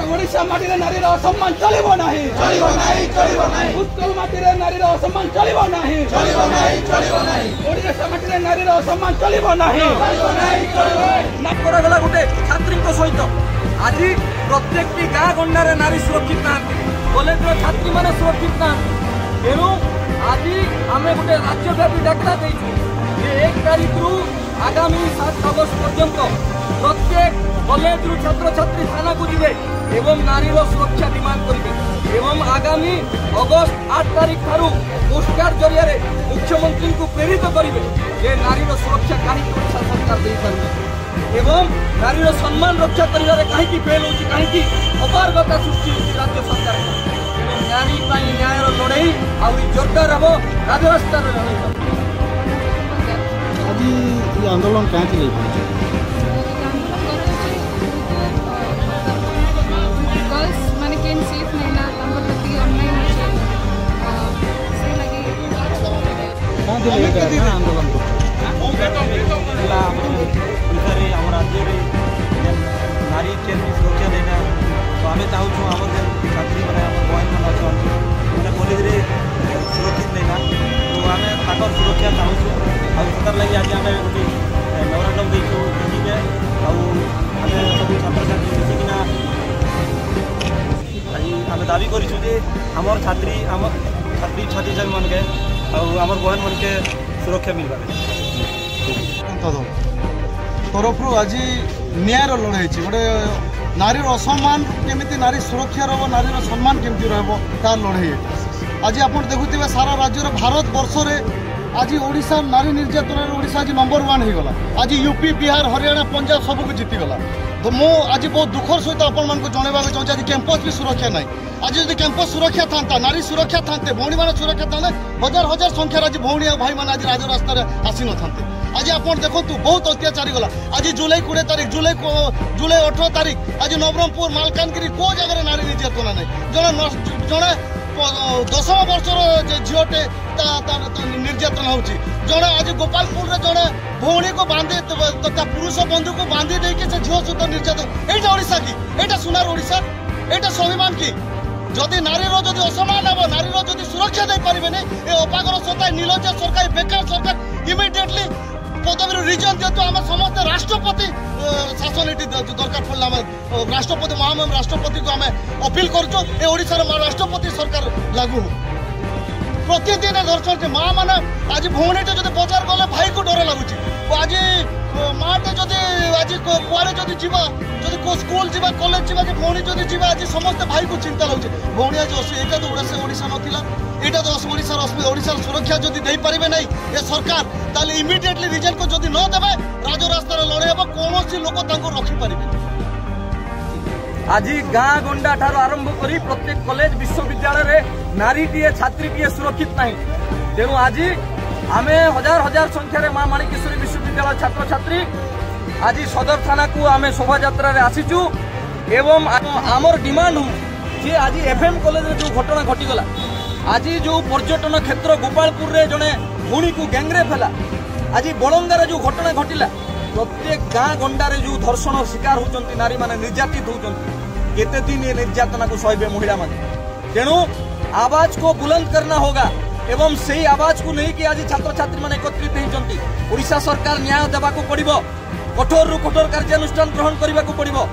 ओडिशा माटी नारी असम्मान चलिबो नाही उत्कल माटी नारी असम्मान चलिबो नाही ओडिशा माटी नारी असम्मान चलिबो नाही गला गोटे छात्री सहित आज प्रत्येक गाँ गंडार नारी सुरक्षित ना कॉलेज छात्री मैंने सुरक्षित ना तेणु आज आम गोटे राज्यव्यापी डाकरा देचु 1 तारिख रु आगामी 7 अगस्त पर्यंत प्रत्येक कॉलेज रु छात्र छात्री थाना को जीवे एवं नारी सुरक्षा डिमांड करेंगे एवं आगामी अगस्त 8 तारिख ठारू पोस्टकार्ड जरिया मुख्यमंत्री को प्रेरित करेंगे जे नारी सुरक्षा कहीं ओडिशा सरकार दे पारे एवं नारी सम्मान रक्षा करिवारे कहीं फेल होची कहीं अपारगता सृष्टि होची राज्य सरकार नारी न्याय लड़ाई आहरी जोरदार हम राजरास्ता लड़ाई आज ये आंदोलन कहाँ आंदोलन राज्य नारी के सुरक्षा देना तो आम चाहूँ आम छात्री मैंने बहन मैंने कॉलेज सुरक्षित देना तो आम ताकर सुरक्षा चाहूँ आर लगे आज आम गोटे मेमोरांडम देखु दिल्ली आम सब छात्र छात्री मिसिकिना आज आम दाबी कर छात्री छात्री मन के आम बहन मन के सुरक्षा मिल तरफ आज न्याय लड़ाई गोटे नारी असम्मान केमी नारी सुरक्षा रहा नारी सम्मान केमती तार लड़ाई आज आप देखुए सारा राज्य भारत वर्ष आज ओडिशा नारी निर्यातन ओडिशा आज नंबर 1 हो गला आज यूपी बिहार हरियाणा पंजाब सबको जीतीगला तो मु आज बहुत दुखर सहित आपण जनवा चाहूँ आज कैंपस भी सुरक्षा ना आज जो कैंपस सुरक्षा था नारी सुरक्षा था भौणी मान सुरक्षा था हजार हजार संख्यार आज भौणी भाई मैंने आज राजरास्तार आसी न था आज आप देखो बहुत अत्याचारी गला आज जुलाई 20 तारिख जुलाई 18 तारिख आज नवरंगपुर मालकानगिरी को जगह नारी निर्यातना नहीं जड़े 10 वर्षर झीटे निर्यातना हो जड़े आज गोपालपुर जड़े भौणी को बांधे पुरुष बंधु को बांधी देके झील सहित निर्यातन यहाँ ओडिशा की यहाँ सुनार ओडिशा यहाँ स्वाभिमान की जदि नारी जदि असमान हम नारी जदि सुरक्षा दे पारे ये अपागर सरकार नीलज्जा सरकार बेकार सरकार इमिडिएटली पदवी रिजन दिखाते आम समस्त राष्ट्रपति शासन ये दरकार पड़े आम राष्ट्रपति महामहिम राष्ट्रपति को आम अपील करोड़ार राष्ट्रपति सरकार लागू हो प्रतिदिन दर्शन माँ मैंने आज भौणीटे जो बजार गले भाई को डर लगुच आज माटे जदि आज कुआड़े जदि जीवा जदि को स्कूल जीवा कॉलेज जीवा कि भौणी जदि जीवा आज समस्त भाई को चिंता लगे भौणी आज यहाँ तो ओडिशा नाला यहाँ तो ओडिशार सुरक्षा जदि दे पारे ना ये सरकार ताले इमिडिएटली रिजन को जदि न देवे राजरास्तार लड़ाई हम कौन लोक रखिपारे आज गाँ गंडा ठार आरंभ कर प्रत्येक कॉलेज विश्वविद्यालय नारी टीए छात्री टीए सुरक्षित ना तेणु आज आम हजार हजार संख्यार माँ माणिकेश्वरी विश्वविद्यालय छात्र छात्री आज सदर थाना को आम शोभा यात्रा आसीचु एवं आमर डिमांड जे आज एफएम कॉलेज जो घटना घटीगला आज जो पर्यटन क्षेत्र गोपालपुर रे जड़े भूणी को गैंगरेप है आज बलंगार जो घटना घटिला प्रत्येक गाँ गंडारे जो धर्षण शिकार होती नारी माने निर्यातित होती केते दिन ये निर्यातना को सहबे महिला माने। तेणु आवाज को बुलंद करना होगा एवं सही आवाज को नहीं कि आज छात्र छात्री मान एकत्रित होती ओडिशा सरकार न्याय देवा को पड़िबो, कठोर रु कठोर कार्यानुष्ठान ग्रहण करने को पड़िबो।